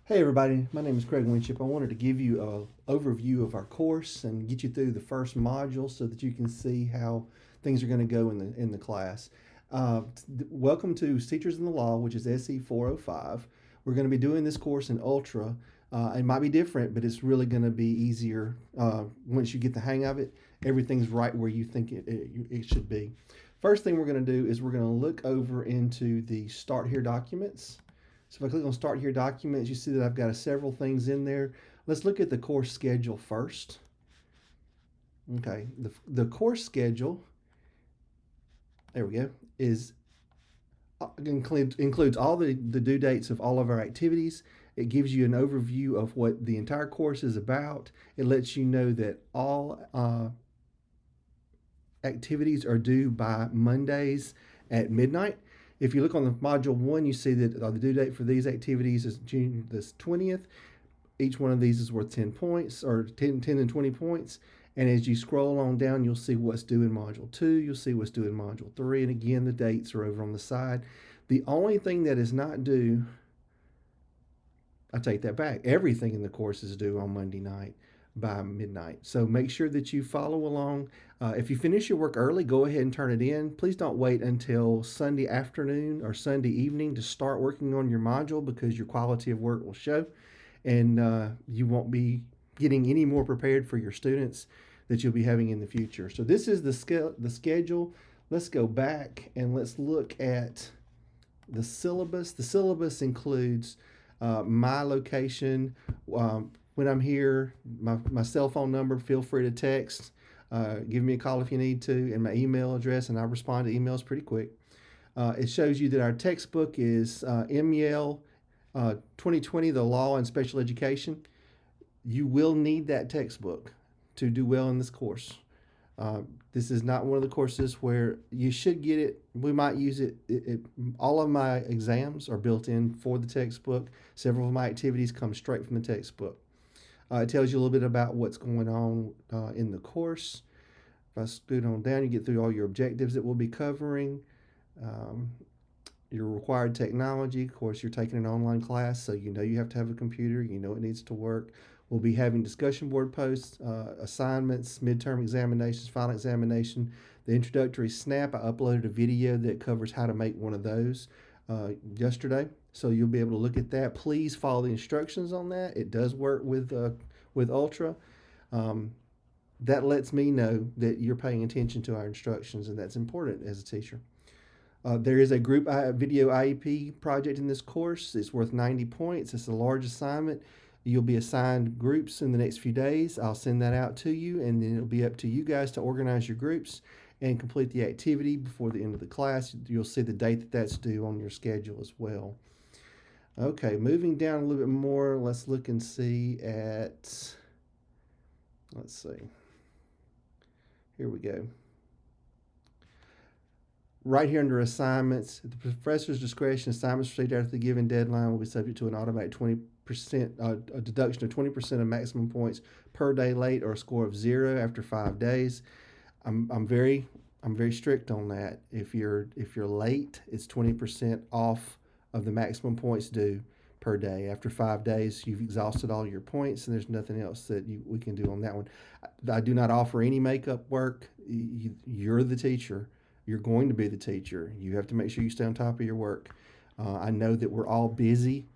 Hey everybody, my name is Craig Winship. I wanted to give you an overview of our course and get you through the first module so that you can see how things are going to go in the class. Welcome to Teachers in the Law, which is SE 405. We're going to be doing this course in Ultra. It might be different, but it's really going to be easier once you get the hang of it. Everything's right where you think it should be. First thing we're going to do is we're going to look over into the Start Here documents. So if I click on Start Here Documents, you see that I've got several things in there. Let's look at the course schedule first. Okay, the course schedule, there we go, is includes all the due dates of all of our activities. It gives you an overview of what the entire course is about. It lets you know that all activities are due by Mondays at midnight. If you look on the module 1, you see that the due date for these activities is June the 20th. Each one of these is worth 10 points, or 10 and 20 points. And as you scroll on down, you'll see what's due in module 2, you'll see what's due in module 3, and again, the dates are over on the side. The only thing that is not due, I take that back, everything in the course is due on Monday night by midnight. So make sure that you follow along. If you finish your work early, go ahead and turn it in. Please don't wait until Sunday afternoon or Sunday evening to start working on your module, because your quality of work will show, and you won't be getting any more prepared for your students that you'll be having in the future. So this is the schedule. Let's go back and let's look at the syllabus. The syllabus includes my location. When I'm here, my cell phone number, feel free to text. Give me a call if you need to, and my email address, and I respond to emails pretty quick. It shows you that our textbook is MEL 2020, the Law and Special Education. You will need that textbook to do well in this course. This is not one of the courses where you should get it. We might use it. All of my exams are built in for the textbook. Several of my activities come straight from the textbook. It tells you a little bit about what's going on in the course. If I scoot on down, you get through all your objectives that we'll be covering. Um, your required technology. Of course, you're taking an online class, so you know you have to have a computer. You know it needs to work. We'll be having discussion board posts, assignments, midterm examinations, final examination. The introductory SNAP, I uploaded a video that covers how to make one of those yesterday, so you'll be able to look at that. Please follow the instructions on that. It does work with Ultra. That lets me know that you're paying attention to our instructions, and that's important as a teacher. There is a group video IEP project in this course. It's worth 90 points. It's a large assignment. You'll be assigned groups in the next few days. I'll send that out to you, and then it'll be up to you guys to organize your groups and complete the activity before the end of the class. You'll see the date that that's due on your schedule as well. Okay, moving down a little bit more, let's look and see at, let's see. Here we go. Right here under assignments, at the professor's discretion, assignments received after the given deadline will be subject to an automatic 20% a deduction of 20% of maximum points per day late, or a score of 0 after 5 days. I'm very strict on that. If you're late, it's 20% off of the maximum points due per day. After 5 days, you've exhausted all your points, and there's nothing else that we can do on that one. I do not offer any makeup work. You're the teacher. You're going to be the teacher. You have to make sure you stay on top of your work. I know that we're all busy,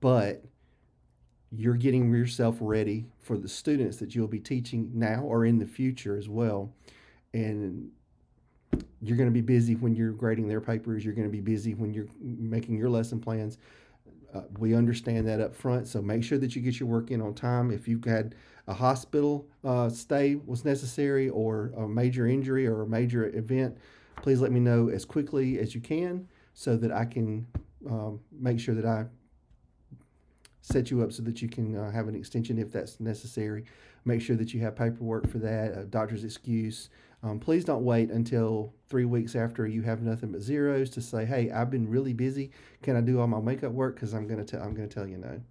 but you're getting yourself ready for the students that you'll be teaching now or in the future as well. And you're going to be busy when you're grading their papers. You're going to be busy when you're making your lesson plans. We understand that up front, so make sure that you get your work in on time. If you've had a hospital stay was necessary, or a major injury or a major event, please let me know as quickly as you can, so that I can make sure that I set you up so that you can have an extension if that's necessary. Make sure that you have paperwork for that, a doctor's excuse. Please don't wait until 3 weeks after you have nothing but zeros to say, "Hey, I've been really busy. Can I do all my makeup work?" Because I'm gonna tell you no,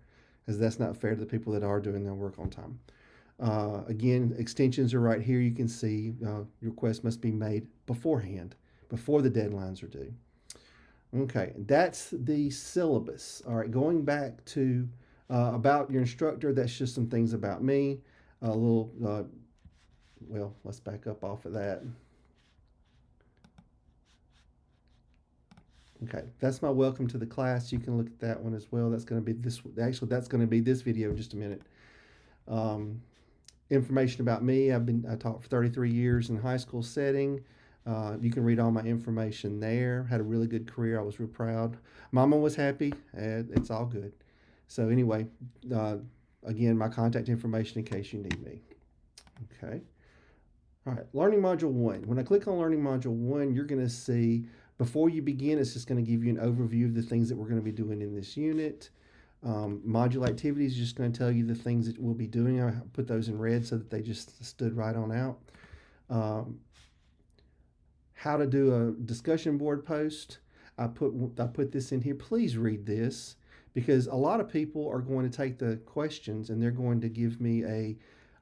because that's not fair to the people that are doing their work on time. Again, extensions are right here. You can see requests must be made beforehand, before the deadlines are due. Okay, that's the syllabus. All right, going back to about your instructor, that's just some things about me. A little, well, let's back up off of that. Okay, that's my welcome to the class. You can look at that one as well. That's going to be this, actually, that's going to be this video in just a minute. Um, Information about me. I taught for 33 years in high school setting. You can read all my information there. Had a really good career. I was real proud. Mama was happy. It's all good. So anyway, uh, again, my contact information in case you need me. Okay. All right. Learning Module 1. When I click on Learning Module 1, you're going to see, before you begin, it's just going to give you an overview of the things that we're going to be doing in this unit. Module activities is just going to tell you the things that we'll be doing. I put those in red so that they just stood right on out. How to do a discussion board post. I put this in here. Please read this because a lot of people are going to take the questions and they're going to give me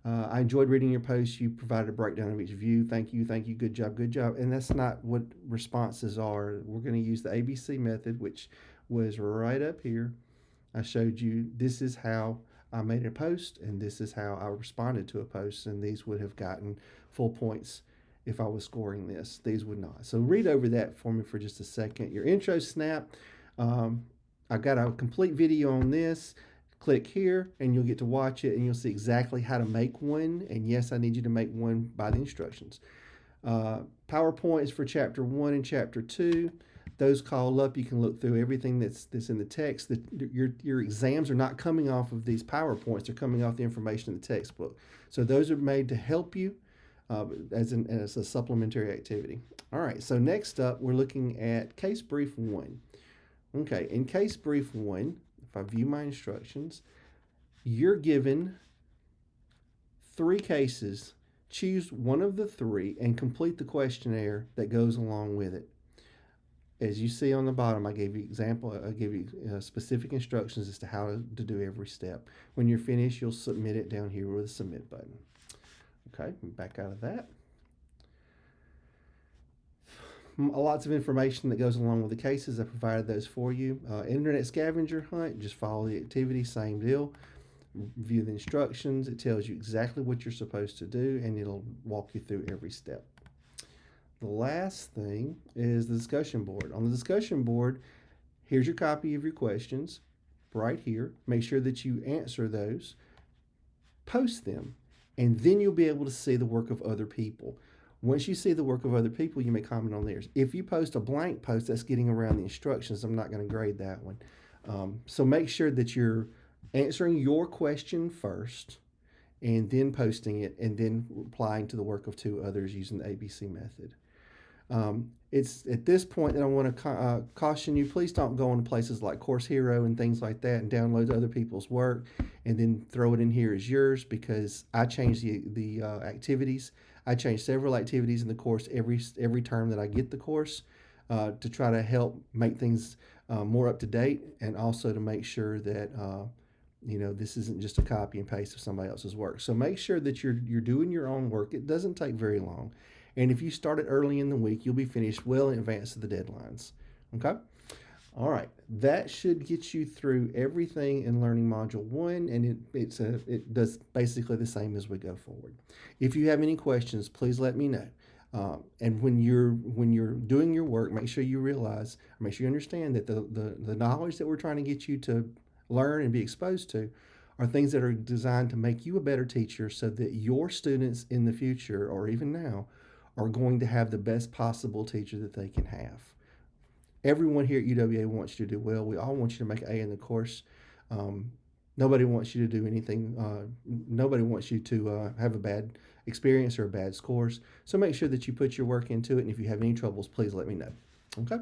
I enjoyed reading your post. You provided a breakdown of each view. Thank you, good job, good job. And that's not what responses are. We're going to use the ABC method, which was right up here. I showed you this is how I made a post and this is how I responded to a post, and these would have gotten full points if I was scoring this. These would not. So read over that for me for just a second. Your intro snap. I've got a complete video on this. Click here and you'll get to watch it and you'll see exactly how to make one. And yes, I need you to make one by the instructions. PowerPoint is for chapter 1 and chapter 2. Those call up, you can look through everything that's in the text. Your exams are not coming off of these PowerPoints, they're coming off the information in the textbook. So those are made to help you as a supplementary activity. All right, so next up, we're looking at case brief 1. Okay, in case brief 1, if I view my instructions, you're given 3 cases. Choose one of the 3 and complete the questionnaire that goes along with it. As you see on the bottom, I gave you specific instructions as to how to do every step. When you're finished, you'll submit it down here with a submit button. Okay, back out of that. Lots of information that goes along with the cases. I provided those for you. Internet scavenger hunt, just follow the activity, same deal. View the instructions. It tells you exactly what you're supposed to do, and it'll walk you through every step. The last thing is the discussion board. On the discussion board, here's your copy of your questions right here. Make sure that you answer those, post them, and then you'll be able to see the work of other people. Once you see the work of other people, you may comment on theirs. If you post a blank post, that's getting around the instructions. I'm not going to grade that one. So make sure that you're answering your question first and then posting it and then replying to the work of 2 others using the ABC method. It's at this point that I want to caution you, please don't go into places like Course Hero and things like that and download other people's work and then throw it in here as yours, because I change the activities. I change several activities in the course every term that I get the course to try to help make things more up to date, and also to make sure that this isn't just a copy and paste of somebody else's work. So make sure that you're doing your own work. It doesn't take very long. And if you start it early in the week, you'll be finished well in advance of the deadlines. Okay? All right. That should get you through everything in Learning Module 1, and it does basically the same as we go forward. If you have any questions, please let me know. And when you're doing your work, make sure you understand that the knowledge that we're trying to get you to learn and be exposed to are things that are designed to make you a better teacher, so that your students in the future, or even now, are going to have the best possible teacher that they can have. Everyone here at UWA wants you to do well. We all want you to make A in the course. Nobody wants you to do anything. Nobody wants you to have a bad experience or a bad scores. So make sure that you put your work into it. And if you have any troubles, please let me know. Okay?